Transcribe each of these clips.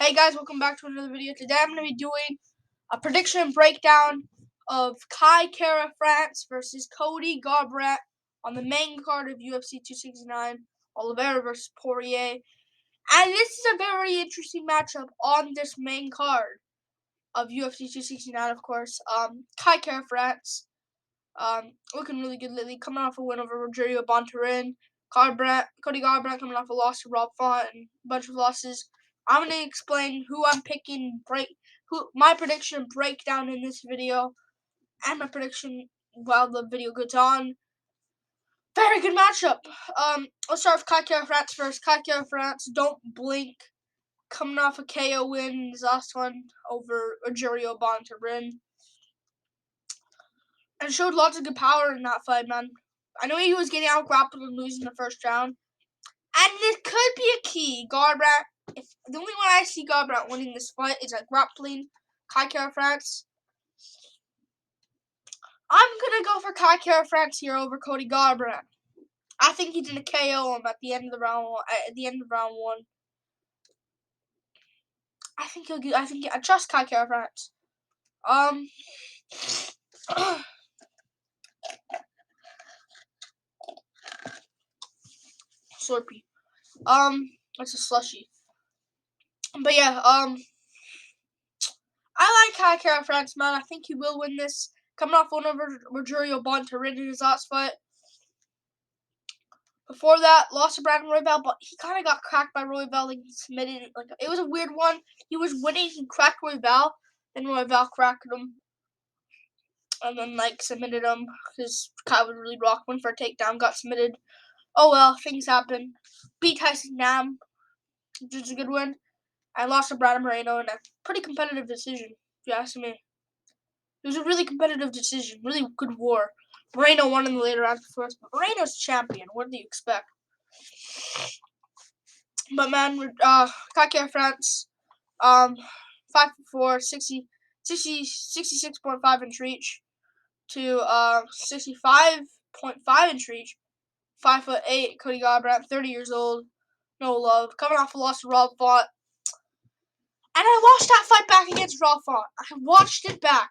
Hey guys, welcome back to another video. Today I'm going to be doing a prediction breakdown of Kai Kara France versus Cody Garbrandt on the main card of UFC 269, Oliveira versus Poirier. And this is a very interesting matchup on this main card of UFC 269, of course. Kai Kara France, looking really good lately, coming off a win over Rogerio Bontorin. Cody Garbrandt coming off a loss to Rob Font and a bunch of losses. I'm going to explain who I'm picking, my prediction breakdown in this video, and my prediction while the video goes on. Very good matchup. Let's start with Kai Kara France first. Kai Kara France, don't blink. Coming off a KO win in his last one over Rogerio Bontorin. And showed lots of good power in that fight, man. I know he was getting out grappled and losing the first round. And this could be a key. Garbrandt, if the only one I see Garbrandt winning this fight is like grappling Kai Kara France. I'm gonna go for Kai Kara France here over Cody Garbrandt. I think he's gonna KO him at the end of the round one. At the end of round one, I think he'll get. I trust Kai Kara France. Slurpee. It's a slushy. But yeah, I like Kai Kara France, man. I think he will win this. Coming off one over Rogerio Bontorin in his last fight. Before that, lost to Brandon Royval, but he kind of got cracked by Royval. Like, he submitted, like, it was a weird one. He was winning, he cracked Royval, then Royval cracked him, and then, like, submitted him, because Kai was really rock, went for a takedown, got submitted. Oh well, things happen. Beat Tyson Nam, which is a good win, and lost to Brandon Moreno in a pretty competitive decision, if you ask me. It was a really competitive decision, really good war. Moreno won in the later rounds before us, but Moreno's champion. What do you expect? But man, Kai Kara France, 5'4", 66.5 inch reach to 65.5 inch reach. 5'8", Cody Garbrandt, 30 years old, no love, coming off a loss to Rob Font. And I watched that fight back against Rob Font. I watched it back.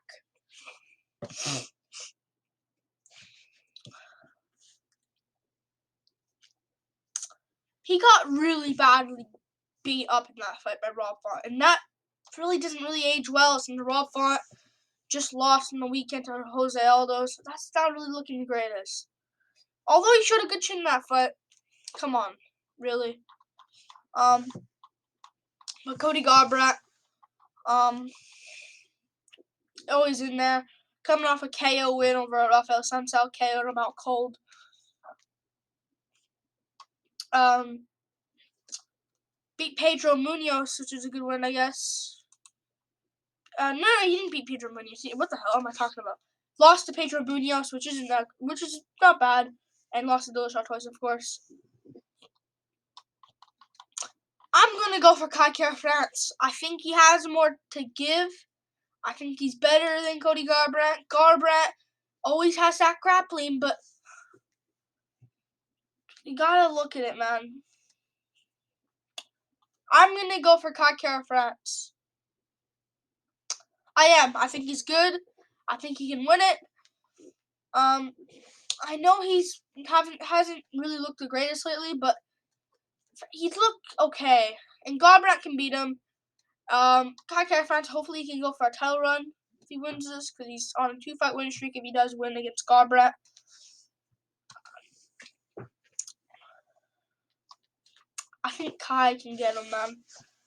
He got really badly beat up in that fight by Rob Font, and that really doesn't really age well since Rob Font just lost in the weekend to Jose Aldo, so that's not really looking the greatest. Although he showed a good chin in that fight. Come on, really. But Cody Garbrandt, always in there. Coming off a KO win over Rafael Sansal, KO'd him out cold. Beat Pedro Munoz, which is a good win, I guess. No, he didn't beat Pedro Munoz. What the hell am I talking about? Lost to Pedro Munoz, which is not bad, and lost to Dillashaw twice, of course. I'm gonna go for Kai Kara France. I think he has more to give. I think he's better than Cody Garbrandt. Garbrandt always has that grappling, but you gotta look at it, man. I'm gonna go for Kai Kara France. I am. I think he's good. I think he can win it. I know hasn't really looked the greatest lately, but he's looked okay. And Garbrandt can beat him. Kai Kara France, hopefully he can go for a title run if he wins this, because he's on a 2-fight winning streak if he does win against Garbrandt. I think Kai can get him, man.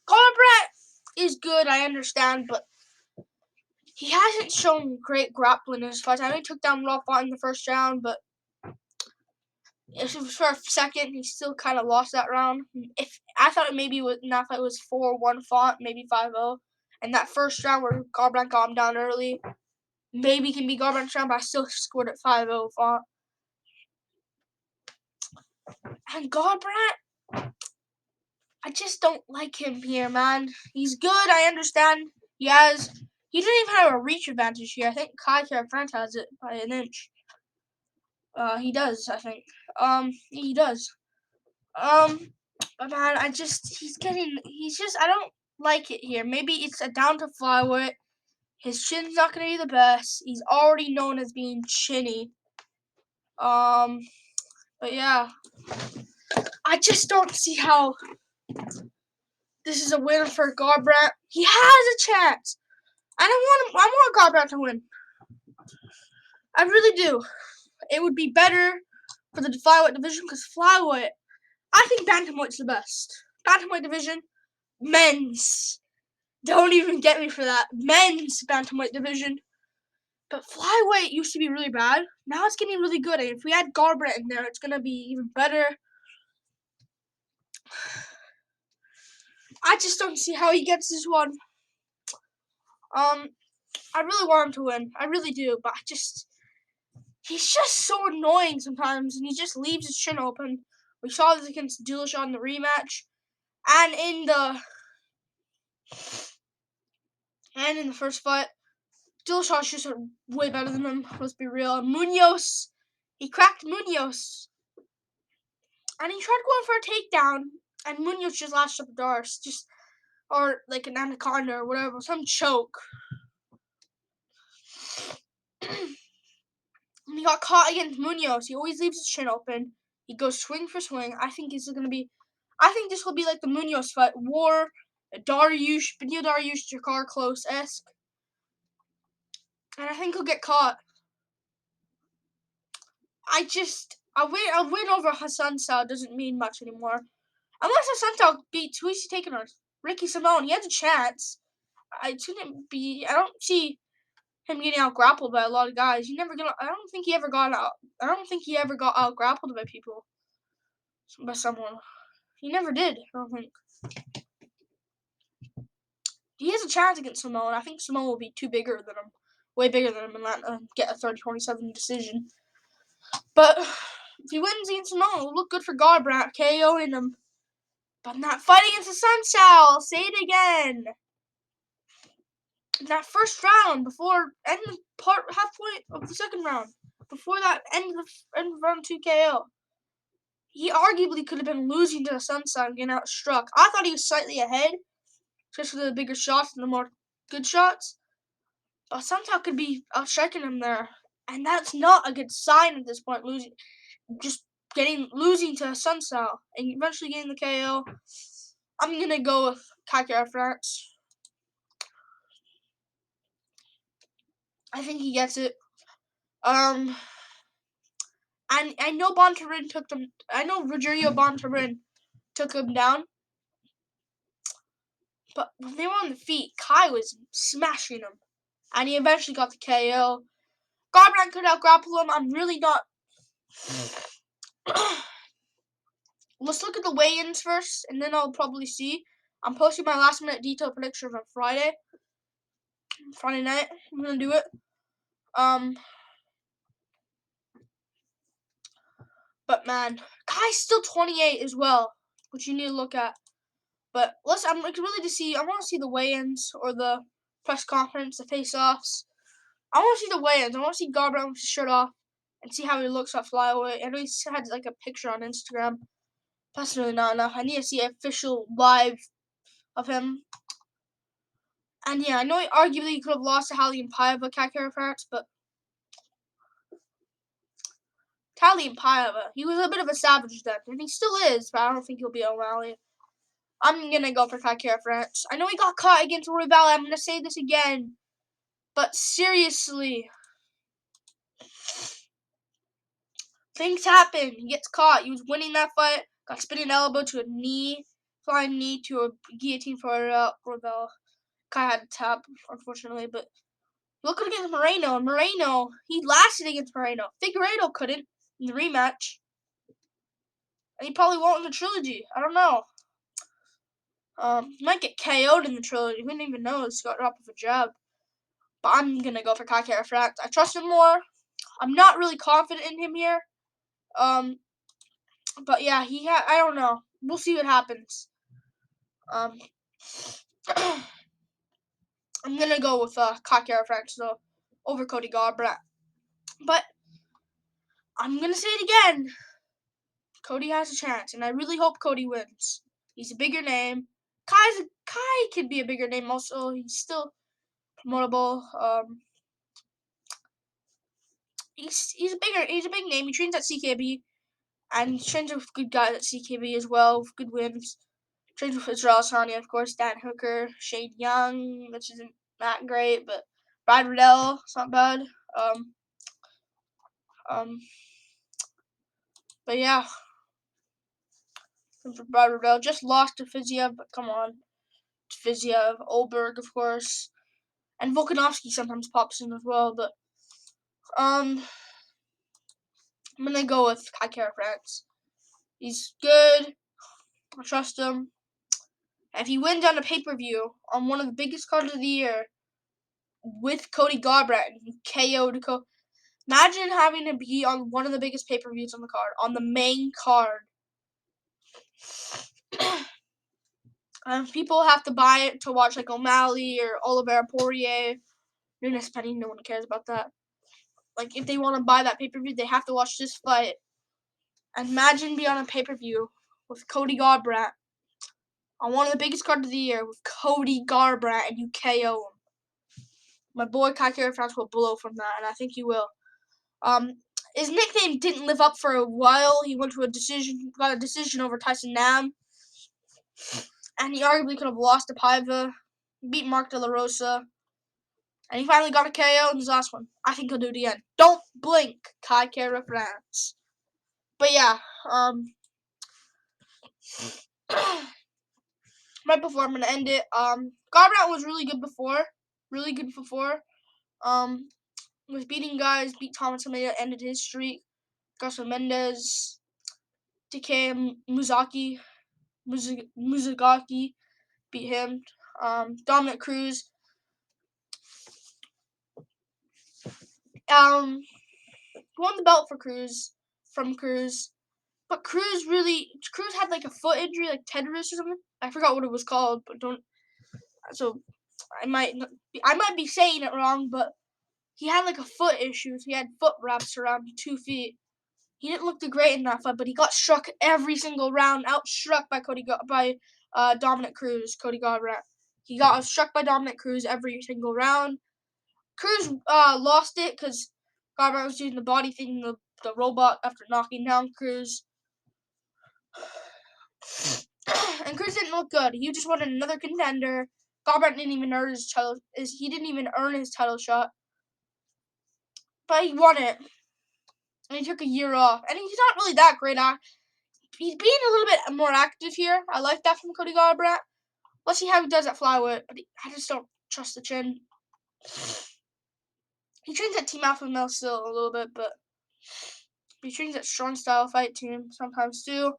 Garbrandt is good, I understand, but he hasn't shown great grappling in his fights. I know he took down Rob Font in the first round, but if it was for a second, he still kind of lost that round. If I thought it maybe in that fight was 4-1 Font, maybe 5-0, and that first round where Garbrandt got him down early, maybe can be Garbrandt's round, but I still scored at 5-0 Font. And Garbrandt, I just don't like him here, man. He's good, I understand. He doesn't even have a reach advantage here. I think Kai Kara France has it by an inch. He does, I think. He does. But man, I don't like it here. Maybe it's a down to flyweight. His chin's not going to be the best. He's already known as being chinny. But yeah, I just don't see how this is a win for Garbrandt. He has a chance. I want Garbrandt to win. I really do. It would be better for the flyweight division because flyweight, I think bantamweight's the best. Bantamweight division, men's. Don't even get me for that. Men's bantamweight division. But flyweight used to be really bad. Now it's getting really good. And if we add Garbrandt in there, it's gonna be even better. I just don't see how he gets this one. I really want him to win. I really do. But he's just so annoying sometimes, and he just leaves his chin open. We saw this against Dillashaw in the rematch, and in the first fight. Dillashaw's just way better than him. Let's be real. Munoz, he cracked Munoz, and he tried going for a takedown, and Munoz just lashed up Darce, or like an anaconda or whatever, some choke. And he got caught against Munoz. He always leaves his chin open. He goes swing for swing. I think this will be like the Munoz fight. War, Dariush, Benil Dariush, Jakar Close-esque. And I think he'll get caught. A win over Hassan Sal doesn't mean much anymore. Unless Hassan Sal beats, who is he taking on? Ricky Simone. He has a chance. I don't see him getting out grappled by a lot of guys. I don't think he ever got out grappled by people. By someone. He never did, I don't think. He has a chance against Simone. I think Simone will be way bigger than him, and get a 30-27 decision. But if he wins against Simone, it'll look good for Garbrandt, KOing him. But in that fight against the Sun I'll say it again. In that first round, half point of the second round, before that end of round 2 KO, he arguably could have been losing to the Sun and getting outstruck. I thought he was slightly ahead, just with the bigger shots and the more good shots. But Sun could be outstriking him there. And that's not a good sign at this point, losing to Sun and eventually getting the KO. I'm gonna go with Garbrandt. I think he gets it. And I know Bontarin took them. I know Rogerio Bontarin took him down. But when they were on the feet, Kai was smashing him. And he eventually got the KO. Garbrandt could out-grapple him. I'm really not... Let's look at the weigh-ins first, and then I'll probably see. I'm posting my last-minute detail predictions on Friday. Friday night, I'm going to do it. But, man, Kai's still 28 as well, which you need to look at. But I want to see the weigh-ins or the press conference, the face-offs. I want to see the weigh-ins. I want to see Garbrandt with his shirt off and see how he looks at flyweight. I know he had like a picture on Instagram. That's really not enough. I need to see an official live of him. And yeah, I know arguably he could have lost to Hali and Paiva, Garbrandt, but Hali and Paiva, he was a bit of a savage then, and he still is, but I don't think he'll be O'Malley. I'm gonna go for Garbrandt. I know he got caught against Roy Valley. I'm gonna say this again, but seriously, things happen. He gets caught. He was winning that fight. Got spinning elbow to a knee, flying knee to a guillotine for Roybal. Kai had to tap, unfortunately, but look against Moreno. Moreno, he lasted against Moreno. Figueiredo couldn't in the rematch. And he probably won't in the trilogy. I don't know. He might get KO'd in the trilogy. We didn't even know. He got dropped with a jab. But I'm going to go for Garbrandt. I trust him more. I'm not really confident in him here. But yeah, I don't know. We'll see what happens. I'm gonna go with Garbrandt so over Cody Garbrandt. But I'm gonna say it again. Cody has a chance, and I really hope Cody wins. He's a bigger name. Kai Kai could be a bigger name. Also, he's still promotable. He's a big name. He trains at CKB, and he trains with good guys at CKB as well, with good wins. Trains with Israel Adesanya, of course, Dan Hooker, Shane Young, which isn't that great, but Brad Riddell, it's not bad. But yeah, for Brad Riddell, just lost to Fiziev, but come on, Fiziev, Olberg, of course, and Volkanovski sometimes pops in as well. But I'm gonna go with Kai Kara France. He's good. I trust him. If he wins on a pay-per-view on one of the biggest cards of the year with Cody Garbrandt and KO'd imagine having to be on one of the biggest pay-per-views on the card, on the main card. People have to buy it to watch like O'Malley or Oliveira Poirier. You're not spending, no one cares about that. Like, if they want to buy that pay-per-view, they have to watch this fight. And imagine being on a pay-per-view with Cody Garbrandt on one of the biggest cards of the year with Cody Garbrandt and you KO him. My boy Kai Kara France will blow from that, and I think he will. His nickname didn't live up for a while. He got a decision over Tyson Nam, and he arguably could have lost to Paiva, beat Mark De La Rosa, and he finally got a KO in his last one. I think he'll do it again. Don't blink, Kai Kara France. But yeah, right before I'm gonna end it, Garbrandt was really good before. Was beating guys, beat Thomas Almeida, ended his streak. Garcia Mendez, DK Muzagaki beat him. Dominic Cruz. Won the belt for Cruz, from Cruz. But Cruz had like a foot injury, like tenderness or something. I forgot what it was called, but so I might be saying it wrong, but he had like a foot issue. So he had foot wraps around 2 feet. He didn't look too great in that fight, but he got struck every single round, outstruck by Dominic Cruz, Cody Garbrandt. He got struck by Dominic Cruz every single round. Cruz lost it because Garbrandt was doing the body thing, the robot, after knocking down Cruz. And Cruz didn't look good. He just wanted another contender. Garbrandt didn't even earn his title. He didn't even earn his title shot, but he won it. And he took a year off. And he's not really that great. He's being a little bit more active here. I like that from Cody Garbrandt. Let's see how he does at flyweight. But I just don't trust the chin. He trains at Team Alpha Male still a little bit, but he trains at Strong Style Fight Team sometimes too.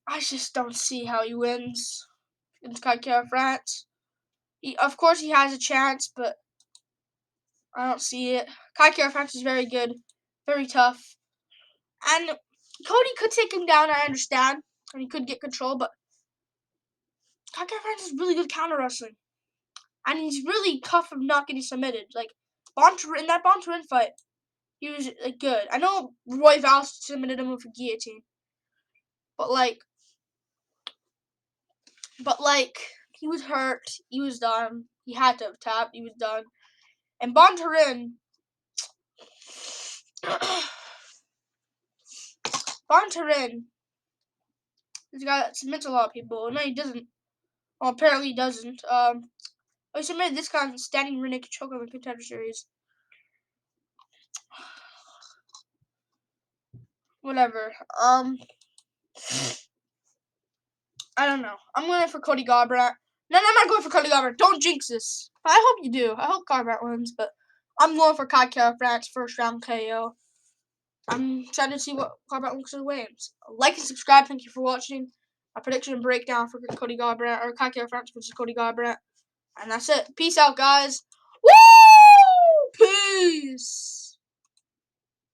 I just don't see how he wins against Kai Kara France. Of course, he has a chance, but I don't see it. Kai Kara France is very good, very tough. And Cody could take him down, I understand. And he could get control, but Kai Kara France is really good counter wrestling. And he's really tough of not getting submitted. Like, in that Bontarin fight, he was good. I know Roy Val submitted him with a guillotine. But he was hurt. He was done. He had to have tapped. He was done. And Bontarin, he's a guy that submits a lot of people. No, he doesn't. Well, apparently he doesn't. He submitted this guy in standing rear naked choke on the Contender Series. Whatever. I don't know. I'm going for Cody Garbrandt. No, I'm not going for Cody Garbrandt. Don't jinx this. I hope you do. I hope Garbrandt wins, but I'm going for Kai Kara France first round KO. I'm trying to see what Garbrandt looks at wins. Like and subscribe. Thank you for watching. My prediction and breakdown for Cody Garbrandt, or Kai Kara France versus Cody Garbrandt. And that's it. Peace out, guys. Woo! Peace.